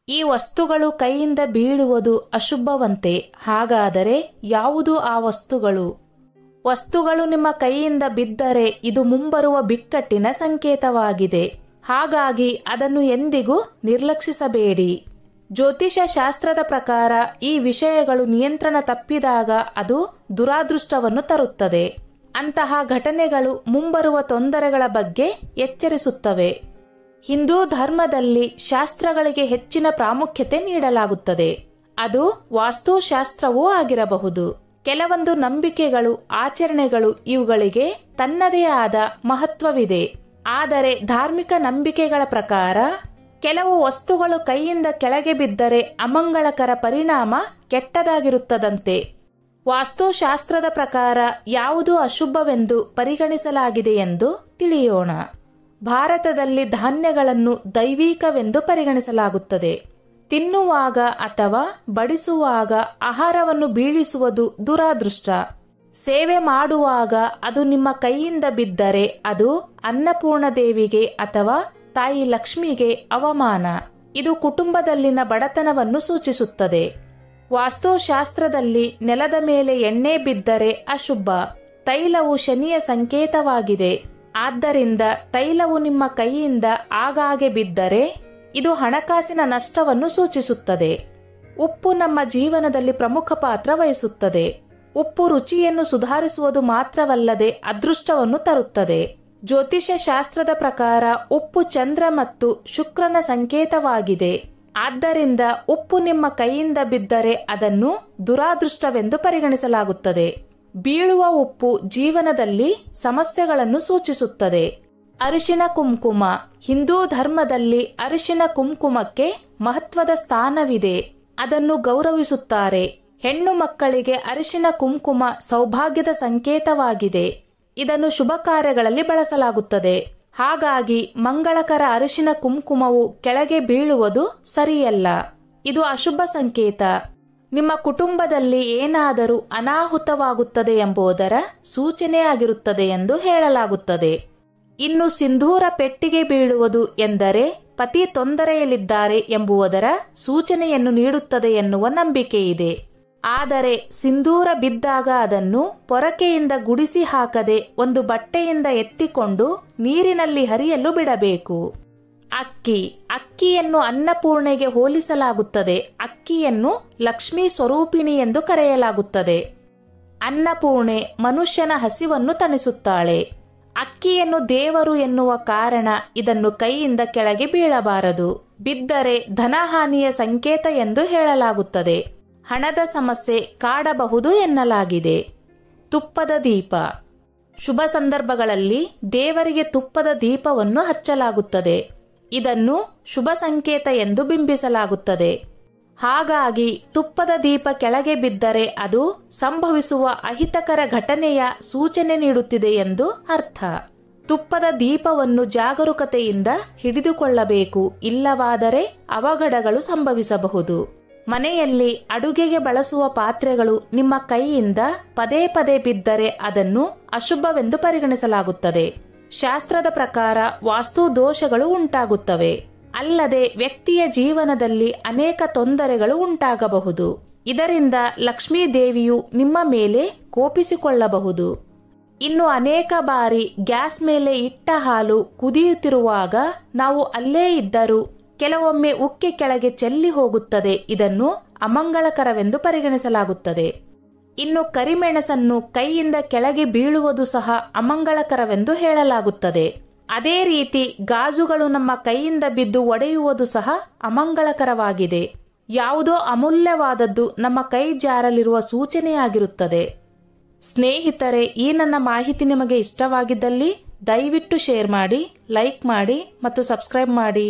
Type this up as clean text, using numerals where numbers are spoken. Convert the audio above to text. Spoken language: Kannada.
ಈ ವಸ್ತುಗಳು ಕೈಯಿಂದ ಬೀಳುವುದು ಅಶುಭವಂತೆ. ಹಾಗಾದರೆ ಯಾವುದು ಆ ವಸ್ತುಗಳು? ವಸ್ತುಗಳು ನಿಮ್ಮ ಕೈಯಿಂದ ಬಿದ್ದರೆ ಇದು ಮುಂಬರುವ ಬಿಕ್ಕಟ್ಟಿನ ಸಂಕೇತವಾಗಿದೆ. ಹಾಗಾಗಿ ಅದನ್ನು ಎಂದಿಗೂ ನಿರ್ಲಕ್ಷಿಸಬೇಡಿ. ಜ್ಯೋತಿಷ ಶಾಸ್ತ್ರದ ಪ್ರಕಾರ ಈ ವಿಷಯಗಳು ನಿಯಂತ್ರಣ ತಪ್ಪಿದಾಗ ಅದು ದುರಾದೃಷ್ಟವನ್ನು ತರುತ್ತದೆ. ಅಂತಹ ಘಟನೆಗಳು ಮುಂಬರುವ ತೊಂದರೆಗಳ ಬಗ್ಗೆ ಎಚ್ಚರಿಸುತ್ತವೆ. ಹಿಂದೂ ಧರ್ಮದಲ್ಲಿ ಶಾಸ್ತ್ರಗಳಿಗೆ ಹೆಚ್ಚಿನ ಪ್ರಾಮುಖ್ಯತೆ ನೀಡಲಾಗುತ್ತದೆ. ಅದು ವಾಸ್ತುಶಾಸ್ತ್ರವೂ ಆಗಿರಬಹುದು. ಕೆಲವೊಂದು ನಂಬಿಕೆಗಳು, ಆಚರಣೆಗಳು ಇವುಗಳಿಗೆ ತನ್ನದೇ ಆದ ಮಹತ್ವವಿದೆ. ಆದರೆ ಧಾರ್ಮಿಕ ನಂಬಿಕೆಗಳ ಪ್ರಕಾರ ಕೆಲವು ವಸ್ತುಗಳು ಕೈಯಿಂದ ಕೆಳಗೆ ಬಿದ್ದರೆ ಅಮಂಗಳಕರ ಪರಿಣಾಮ ಕೆಟ್ಟದಾಗಿರುತ್ತದಂತೆ. ವಾಸ್ತುಶಾಸ್ತ್ರದ ಪ್ರಕಾರ ಯಾವುದು ಅಶುಭವೆಂದು ಪರಿಗಣಿಸಲಾಗಿದೆ ಎಂದು ತಿಳಿಯೋಣ. ಭಾರತದಲ್ಲಿ ಧಾನ್ಯಗಳನ್ನು ದೈವಿಕವೆಂದು ಪರಿಗಣಿಸಲಾಗುತ್ತದೆ. ತಿನ್ನುವಾಗ ಅಥವಾ ಬಡಿಸುವಾಗ ಆಹಾರವನ್ನು ಬೀಳಿಸುವುದು ದುರಾದೃಷ್ಟ. ಸೇವೆ ಮಾಡುವಾಗ ಅದು ನಿಮ್ಮ ಕೈಯಿಂದ ಬಿದ್ದರೆ ಅದು ಅನ್ನಪೂರ್ಣ ದೇವಿಗೆ ಅಥವಾ ತಾಯಿ ಲಕ್ಷ್ಮಿಗೆ ಅವಮಾನ. ಇದು ಕುಟುಂಬದಲ್ಲಿನ ಬಡತನವನ್ನು ಸೂಚಿಸುತ್ತದೆ. ವಾಸ್ತುಶಾಸ್ತ್ರದಲ್ಲಿ ನೆಲದ ಮೇಲೆ ಎಣ್ಣೆ ಬಿದ್ದರೆ ಅಶುಭ. ತೈಲವು ಶನಿಯ ಸಂಕೇತವಾಗಿದೆ. ಆದ್ದರಿಂದ ತೈಲವು ನಿಮ್ಮ ಕೈಯಿಂದ ಆಗಾಗ್ಗೆ ಬಿದ್ದರೆ ಇದು ಹಣಕಾಸಿನ ನಷ್ಟವನ್ನು ಸೂಚಿಸುತ್ತದೆ. ಉಪ್ಪು ನಮ್ಮ ಜೀವನದಲ್ಲಿ ಪ್ರಮುಖ ಪಾತ್ರ ವಹಿಸುತ್ತದೆ. ಉಪ್ಪು ರುಚಿಯನ್ನು ಸುಧಾರಿಸುವುದು ಮಾತ್ರವಲ್ಲದೆ ಅದೃಷ್ಟವನ್ನು ತರುತ್ತದೆ. ಜ್ಯೋತಿಷ್ಯ ಶಾಸ್ತ್ರದ ಪ್ರಕಾರ ಉಪ್ಪು ಚಂದ್ರ ಮತ್ತು ಶುಕ್ರನ ಸಂಕೇತವಾಗಿದೆ. ಆದ್ದರಿಂದ ಉಪ್ಪು ನಿಮ್ಮ ಕೈಯಿಂದ ಬಿದ್ದರೆ ಅದನ್ನು ದುರಾದೃಷ್ಟವೆಂದು ಪರಿಗಣಿಸಲಾಗುತ್ತದೆ. ಬೀಳುವ ಉಪ್ಪು ಜೀವನದಲ್ಲಿ ಸಮಸ್ಯೆಗಳನ್ನು ಸೂಚಿಸುತ್ತದೆ. ಅರಿಶಿನ ಕುಂಕುಮ. ಹಿಂದೂ ಧರ್ಮದಲ್ಲಿ ಅರಿಶಿನ ಕುಂಕುಮಕ್ಕೆ ಮಹತ್ವದ ಸ್ಥಾನವಿದೆ. ಅದನ್ನು ಗೌರವಿಸುತ್ತಾರೆ. ಹೆಣ್ಣು ಮಕ್ಕಳಿಗೆ ಅರಿಶಿನ ಕುಂಕುಮ ಸೌಭಾಗ್ಯದ ಸಂಕೇತವಾಗಿದೆ. ಇದನ್ನು ಶುಭ ಕಾರ್ಯಗಳಲ್ಲಿ ಬಳಸಲಾಗುತ್ತದೆ. ಹಾಗಾಗಿ ಮಂಗಳಕರ ಅರಿಶಿನ ಕುಂಕುಮವು ಕೆಳಗೆ ಬೀಳುವುದು ಸರಿಯಲ್ಲ. ಇದು ಅಶುಭ ಸಂಕೇತ. ನಿಮ್ಮ ಕುಟುಂಬದಲ್ಲಿ ಏನಾದರೂ ಅನಾಹುತವಾಗುತ್ತದೆ ಎಂಬುದರ ಸೂಚನೆಯಾಗಿರುತ್ತದೆ ಎಂದು ಹೇಳಲಾಗುತ್ತದೆ. ಇನ್ನು ಸಿಂಧೂರ ಪೆಟ್ಟಿಗೆ ಬೀಳುವುದು ಎಂದರೆ ಪತಿ ತೊಂದರೆಯಲ್ಲಿದ್ದಾರೆ ಎಂಬುದರ ಸೂಚನೆಯನ್ನು ನೀಡುತ್ತದೆ ಎನ್ನುವ ನಂಬಿಕೆ ಇದೆ. ಆದರೆ ಸಿಂಧೂರ ಬಿದ್ದಾಗ ಅದನ್ನು ಪೊರಕೆಯಿಂದ ಗುಡಿಸಿ ಹಾಕದೆ ಒಂದು ಬಟ್ಟೆಯಿಂದ ಎತ್ತಿಕೊಂಡು ನೀರಿನಲ್ಲಿ ಹರಿಯಲು ಬಿಡಬೇಕು. ಅಕ್ಕಿಯನ್ನು ಅನ್ನಪೂರ್ಣೆಗೆ ಹೋಲಿಸಲಾಗುತ್ತದೆ. ಅಕ್ಕಿಯನ್ನು ಲಕ್ಷ್ಮೀ ಸ್ವರೂಪಿಣಿ ಎಂದು ಕರೆಯಲಾಗುತ್ತದೆ. ಅನ್ನಪೂರ್ಣೆ ಮನುಷ್ಯನ ಹಸಿವನ್ನು ತಣಿಸುತ್ತಾಳೆ. ಅಕ್ಕಿಯನ್ನು ದೇವರು ಎನ್ನುವ ಕಾರಣ ಇದನ್ನು ಕೈಯಿಂದ ಕೆಳಗೆ ಬೀಳಬಾರದು. ಬಿದ್ದರೆ ಧನಹಾನಿಯ ಸಂಕೇತ ಎಂದು ಹೇಳಲಾಗುತ್ತದೆ. ಹಣದ ಸಮಸ್ಯೆ ಕಾಡಬಹುದು ಎನ್ನಲಾಗಿದೆ. ತುಪ್ಪದ ದೀಪ. ಶುಭ ಸಂದರ್ಭಗಳಲ್ಲಿ ದೇವರಿಗೆ ತುಪ್ಪದ ದೀಪವನ್ನು ಹಚ್ಚಲಾಗುತ್ತದೆ. ಇದನ್ನು ಶುಭ ಸಂಕೇತ ಎಂದು ಬಿಂಬಿಸಲಾಗುತ್ತದೆ. ಹಾಗಾಗಿ ತುಪ್ಪದ ದೀಪ ಕೆಳಗೆ ಬಿದ್ದರೆ ಅದು ಸಂಭವಿಸುವ ಅಹಿತಕರ ಘಟನೆಯ ಸೂಚನೆ ನೀಡುತ್ತಿದೆ ಎಂದು ಅರ್ಥ. ತುಪ್ಪದ ದೀಪವನ್ನು ಜಾಗರೂಕತೆಯಿಂದ ಹಿಡಿದುಕೊಳ್ಳಬೇಕು. ಇಲ್ಲವಾದರೆ ಅವಘಡಗಳು ಸಂಭವಿಸಬಹುದು. ಮನೆಯಲ್ಲಿ ಅಡುಗೆಗೆ ಬಳಸುವ ಪಾತ್ರೆಗಳು ನಿಮ್ಮ ಕೈಯಿಂದ ಪದೇ ಪದೇ ಬಿದ್ದರೆ ಅದನ್ನು ಅಶುಭವೆಂದು ಪರಿಗಣಿಸಲಾಗುತ್ತದೆ. ಶಾಸ್ತ್ರದ ಪ್ರಕಾರ ವಾಸ್ತು ದೋಷಗಳು ಉಂಟಾಗುತ್ತವೆ. ಅಲ್ಲದೆ ವ್ಯಕ್ತಿಯ ಜೀವನದಲ್ಲಿ ಅನೇಕ ತೊಂದರೆಗಳು ಉಂಟಾಗಬಹುದು. ಇದರಿಂದ ಲಕ್ಷ್ಮೀ ದೇವಿಯು ನಿಮ್ಮ ಮೇಲೆ ಕೋಪಿಸಿಕೊಳ್ಳಬಹುದು. ಇನ್ನು ಅನೇಕ ಬಾರಿ ಗ್ಯಾಸ್ ಮೇಲೆ ಇಟ್ಟ ಹಾಲು ಕುದಿಯುತ್ತಿರುವಾಗ ನಾವು ಅಲ್ಲೇ ಇದ್ದರೂ ಕೆಲವೊಮ್ಮೆ ಉಕ್ಕಿ ಕೆಳಗೆ ಚೆಲ್ಲಿ ಹೋಗುತ್ತದೆ. ಇದನ್ನು ಅಮಂಗಳಕರವೆಂದು ಪರಿಗಣಿಸಲಾಗುತ್ತದೆ. ಇನ್ನು ಕರಿಮೆಣಸನ್ನು ಕೈಯಿಂದ ಕೆಳಗೆ ಬೀಳುವುದು ಸಹ ಅಮಂಗಳಕರವೆಂದು ಹೇಳಲಾಗುತ್ತದೆ. ಅದೇ ರೀತಿ ಗಾಜುಗಳು ನಮ್ಮ ಕೈಯಿಂದ ಬಿದ್ದು ಒಡೆಯುವುದು ಸಹ ಅಮಂಗಳಕರವಾಗಿದೆ. ಯಾವುದೋ ಅಮೂಲ್ಯವಾದದ್ದು ನಮ್ಮ ಕೈ ಜಾರಲಿರುವ ಸೂಚನೆಯಾಗಿರುತ್ತದೆ. ಸ್ನೇಹಿತರೆ, ಈ ನನ್ನ ಮಾಹಿತಿ ನಿಮಗೆ ಇಷ್ಟವಾಗಿದ್ದಲ್ಲಿ ದಯವಿಟ್ಟು ಶೇರ್ ಮಾಡಿ, ಲೈಕ್ ಮಾಡಿ ಮತ್ತು ಸಬ್ಸ್ಕ್ರೈಬ್ ಮಾಡಿ.